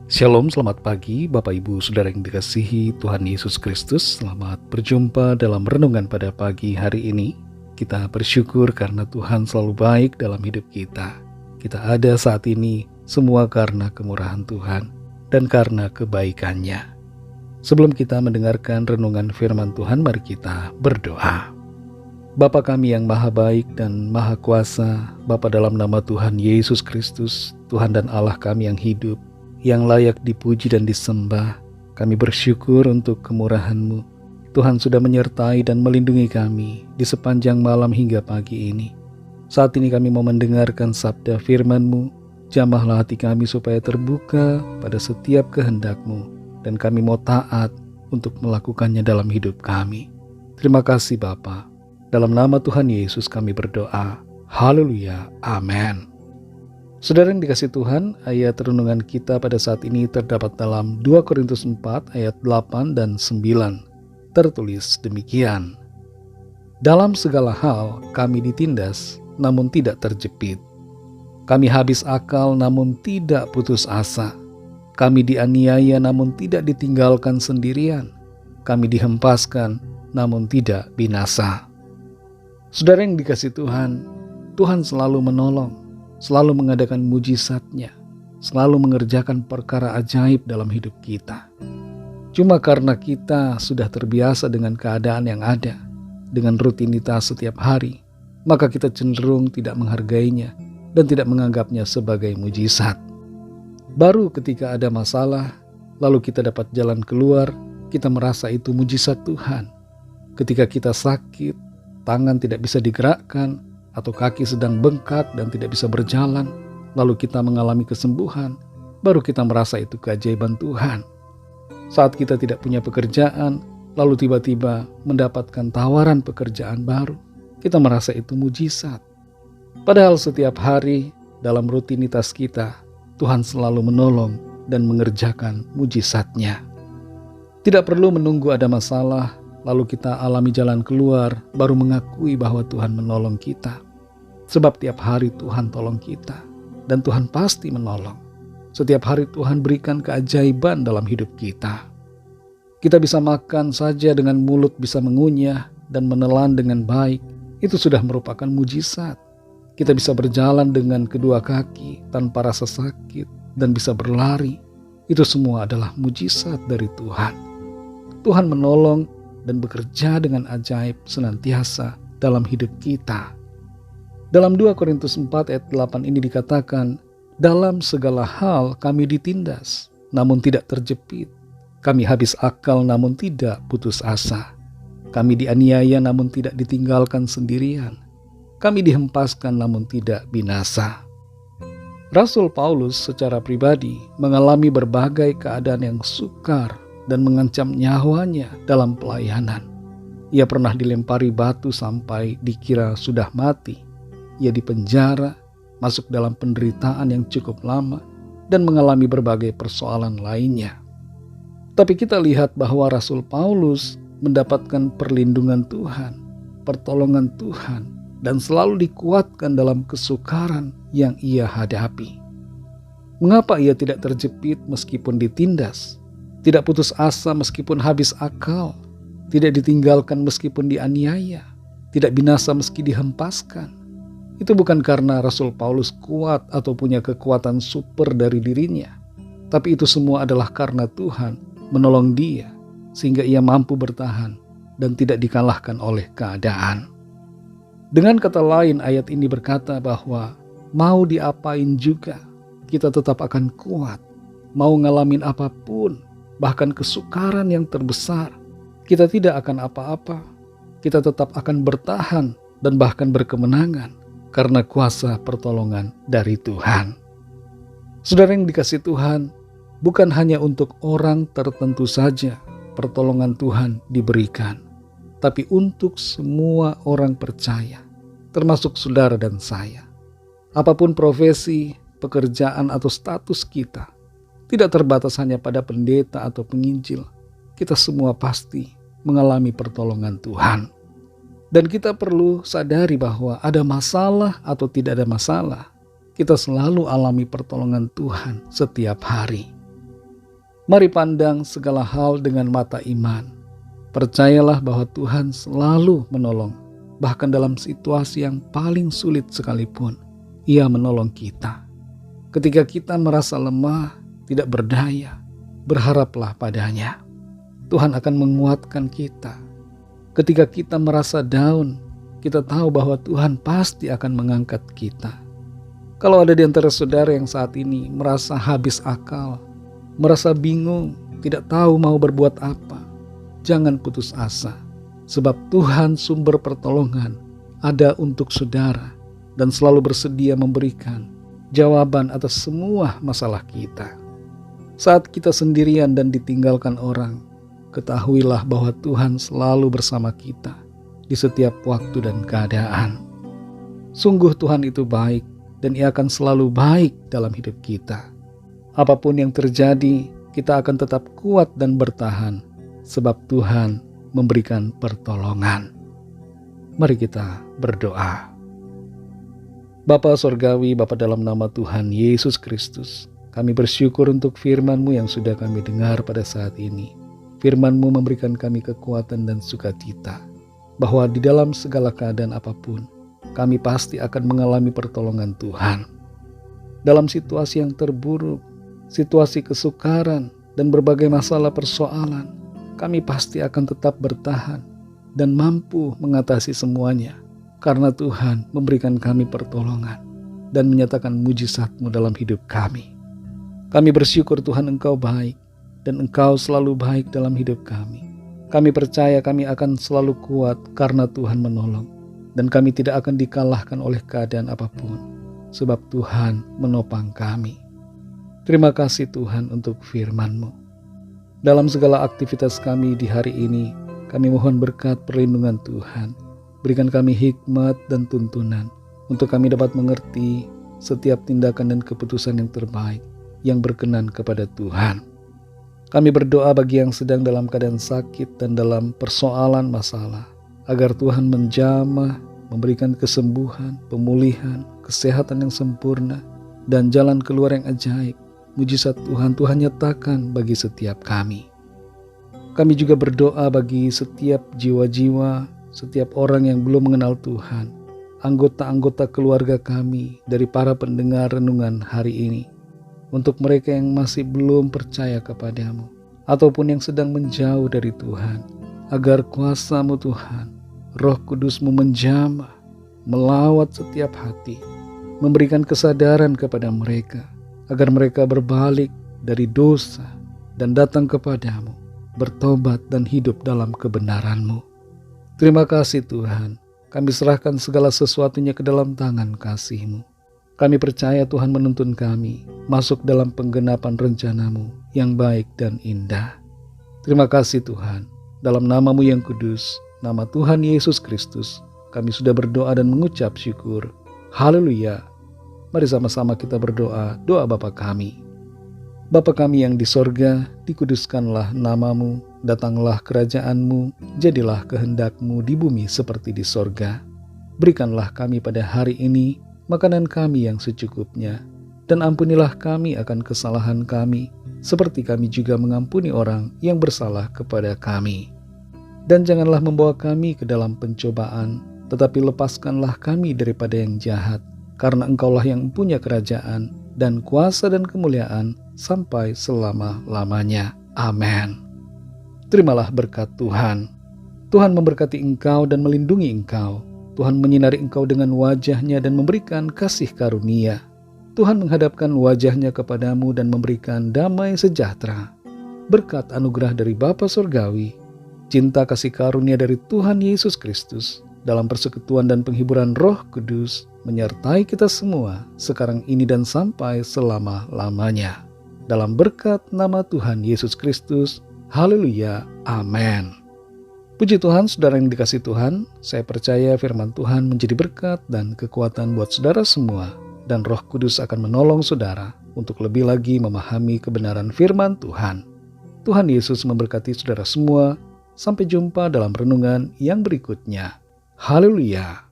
Shalom, selamat pagi Bapak Ibu Saudara yang dikasihi Tuhan Yesus Kristus. Selamat berjumpa dalam renungan pada pagi hari ini. Kita bersyukur karena Tuhan selalu baik dalam hidup kita. Kita ada saat ini semua karena kemurahan Tuhan dan karena kebaikannya. Sebelum kita mendengarkan renungan firman Tuhan, mari kita berdoa. Bapa kami yang maha baik dan maha kuasa, Bapa dalam nama Tuhan Yesus Kristus, Tuhan dan Allah kami yang hidup, yang layak dipuji dan disembah, kami bersyukur untuk kemurahan-Mu. Tuhan sudah menyertai dan melindungi kami di sepanjang malam hingga pagi ini. Saat ini kami mau mendengarkan sabda firman-Mu. Jamahlah hati kami supaya terbuka pada setiap kehendak-Mu, dan kami mau taat untuk melakukannya dalam hidup kami. Terima kasih Bapa. Dalam nama Tuhan Yesus kami berdoa. Haleluya. Amin. Saudara yang dikasihi Tuhan, ayat renungan kita pada saat ini terdapat dalam 2 Korintus 4 ayat 8 dan 9. Tertulis demikian. Dalam segala hal kami ditindas, namun tidak terjepit. Kami habis akal, namun tidak putus asa. Kami dianiaya, namun tidak ditinggalkan sendirian. Kami dihempaskan, namun tidak binasa. Saudara yang dikasihi Tuhan, Tuhan selalu menolong, selalu mengadakan mujizat-Nya, selalu mengerjakan perkara ajaib dalam hidup kita. Cuma karena kita sudah terbiasa dengan keadaan yang ada, dengan rutinitas setiap hari, maka kita cenderung tidak menghargainya dan tidak menganggapnya sebagai mujizat. Baru ketika ada masalah, lalu kita dapat jalan keluar, kita merasa itu mujizat Tuhan. Ketika kita sakit, tangan tidak bisa digerakkan, atau kaki sedang bengkak dan tidak bisa berjalan, lalu kita mengalami kesembuhan, baru kita merasa itu keajaiban Tuhan. Saat kita tidak punya pekerjaan, lalu tiba-tiba mendapatkan tawaran pekerjaan baru, kita merasa itu mujizat. Padahal setiap hari dalam rutinitas kita, Tuhan selalu menolong dan mengerjakan mujizat-Nya. Tidak perlu menunggu ada masalah, lalu kita alami jalan keluar, baru mengakui bahwa Tuhan menolong kita. Sebab tiap hari Tuhan tolong kita, dan Tuhan pasti menolong. Setiap hari Tuhan berikan keajaiban dalam hidup kita. Kita bisa makan saja dengan mulut bisa mengunyah dan menelan dengan baik. Itu sudah merupakan mujizat. Kita bisa berjalan dengan kedua kaki tanpa rasa sakit dan bisa berlari. Itu semua adalah mujizat dari Tuhan. Tuhan menolong dan bekerja dengan ajaib senantiasa dalam hidup kita. Dalam 2 Korintus 4 ayat 8 ini dikatakan, dalam segala hal kami ditindas, namun tidak terjepit. Kami habis akal namun tidak putus asa. Kami dianiaya namun tidak ditinggalkan sendirian. Kami dihempaskan namun tidak binasa. Rasul Paulus secara pribadi mengalami berbagai keadaan yang sukar dan mengancam nyawanya dalam pelayanan. Ia pernah dilempari batu sampai dikira sudah mati. Ia dipenjara, masuk dalam penderitaan yang cukup lama, dan mengalami berbagai persoalan lainnya. Tapi kita lihat bahwa Rasul Paulus mendapatkan perlindungan Tuhan, pertolongan Tuhan, dan selalu dikuatkan dalam kesukaran yang ia hadapi. Mengapa ia tidak terjepit meskipun ditindas, tidak putus asa meskipun habis akal, tidak ditinggalkan meskipun dianiaya, tidak binasa meski dihempaskan? Itu bukan karena Rasul Paulus kuat atau punya kekuatan super dari dirinya. Tapi itu semua adalah karena Tuhan menolong dia sehingga ia mampu bertahan dan tidak dikalahkan oleh keadaan. Dengan kata lain, ayat ini berkata bahwa mau diapain juga kita tetap akan kuat. Mau ngalamin apapun, bahkan kesukaran yang terbesar, kita tidak akan apa-apa. Kita tetap akan bertahan dan bahkan berkemenangan karena kuasa pertolongan dari Tuhan. Saudara yang dikasihi Tuhan, bukan hanya untuk orang tertentu saja pertolongan Tuhan diberikan, tapi untuk semua orang percaya, termasuk saudara dan saya. Apapun profesi, pekerjaan atau status kita, tidak terbatas hanya pada pendeta atau penginjil. Kita semua pasti mengalami pertolongan Tuhan. Dan kita perlu sadari bahwa ada masalah atau tidak ada masalah, kita selalu alami pertolongan Tuhan setiap hari. Mari pandang segala hal dengan mata iman. Percayalah bahwa Tuhan selalu menolong, bahkan dalam situasi yang paling sulit sekalipun, Ia menolong kita. Ketika kita merasa lemah, tidak berdaya, berharaplah padanya. Tuhan akan menguatkan kita. Ketika kita merasa down, kita tahu bahwa Tuhan pasti akan mengangkat kita. Kalau ada di antara saudara yang saat ini merasa habis akal, merasa bingung, tidak tahu mau berbuat apa, jangan putus asa. Sebab Tuhan sumber pertolongan ada untuk saudara dan selalu bersedia memberikan jawaban atas semua masalah kita. Saat kita sendirian dan ditinggalkan orang, ketahuilah bahwa Tuhan selalu bersama kita di setiap waktu dan keadaan. Sungguh Tuhan itu baik dan Ia akan selalu baik dalam hidup kita. Apapun yang terjadi, kita akan tetap kuat dan bertahan sebab Tuhan memberikan pertolongan. Mari kita berdoa. Bapa Sorgawi, Bapa dalam nama Tuhan Yesus Kristus, kami bersyukur untuk firman-Mu yang sudah kami dengar pada saat ini. Firman-Mu memberikan kami kekuatan dan sukacita, bahwa di dalam segala keadaan apapun, kami pasti akan mengalami pertolongan Tuhan. Dalam situasi yang terburuk, situasi kesukaran, dan berbagai masalah persoalan, kami pasti akan tetap bertahan dan mampu mengatasi semuanya, karena Tuhan memberikan kami pertolongan dan menyatakan mujizat-Mu dalam hidup kami. Kami bersyukur Tuhan Engkau baik, dan Engkau selalu baik dalam hidup kami. Kami percaya kami akan selalu kuat karena Tuhan menolong, dan kami tidak akan dikalahkan oleh keadaan apapun, sebab Tuhan menopang kami. Terima kasih Tuhan untuk firman-Mu. Dalam segala aktivitas kami di hari ini, kami mohon berkat perlindungan Tuhan. Berikan kami hikmat dan tuntunan untuk kami dapat mengerti setiap tindakan dan keputusan yang terbaik yang berkenan kepada Tuhan. Kami berdoa bagi yang sedang dalam keadaan sakit dan dalam persoalan masalah, agar Tuhan menjamah, memberikan kesembuhan, pemulihan, kesehatan yang sempurna, dan jalan keluar yang ajaib. Mujizat Tuhan nyatakan bagi setiap kami. Kami juga berdoa bagi setiap jiwa-jiwa, setiap orang yang belum mengenal Tuhan, anggota-anggota keluarga kami dari para pendengar renungan hari ini, untuk mereka yang masih belum percaya kepadamu, ataupun yang sedang menjauh dari Tuhan, agar kuasa-Mu Tuhan, Roh Kudus-Mu menjamah, melawat setiap hati, memberikan kesadaran kepada mereka, agar mereka berbalik dari dosa dan datang kepadamu, bertobat dan hidup dalam kebenaran-Mu. Terima kasih Tuhan, kami serahkan segala sesuatunya ke dalam tangan kasih-Mu. Kami percaya Tuhan menuntun kami masuk dalam penggenapan rencana-Mu yang baik dan indah. Terima kasih Tuhan, dalam nama-Mu yang kudus, nama Tuhan Yesus Kristus, kami sudah berdoa dan mengucap syukur. Haleluya. Mari sama-sama kita berdoa, doa Bapa kami. Bapa kami yang di sorga, dikuduskanlah nama-Mu, datanglah kerajaan-Mu, jadilah kehendak-Mu di bumi seperti di sorga. Berikanlah kami pada hari ini makanan kami yang secukupnya, dan ampunilah kami akan kesalahan kami, seperti kami juga mengampuni orang yang bersalah kepada kami. Dan janganlah membawa kami ke dalam pencobaan, tetapi lepaskanlah kami daripada yang jahat, karena Engkaulah yang punya kerajaan dan kuasa dan kemuliaan sampai selama-lamanya. Amin. Terimalah berkat Tuhan. Tuhan memberkati engkau dan melindungi engkau. Tuhan menyinari engkau dengan wajah-Nya dan memberikan kasih karunia. Tuhan menghadapkan wajah-Nya kepadamu dan memberikan damai sejahtera. Berkat anugerah dari Bapa Surgawi, cinta kasih karunia dari Tuhan Yesus Kristus, dalam persekutuan dan penghiburan Roh Kudus, menyertai kita semua sekarang ini dan sampai selama-lamanya. Dalam berkat nama Tuhan Yesus Kristus. Haleluya. Amin. Puji Tuhan, saudara yang dikasihi Tuhan, saya percaya firman Tuhan menjadi berkat dan kekuatan buat saudara semua, dan Roh Kudus akan menolong saudara untuk lebih lagi memahami kebenaran firman Tuhan. Tuhan Yesus memberkati saudara semua. Sampai jumpa dalam renungan yang berikutnya. Haleluya.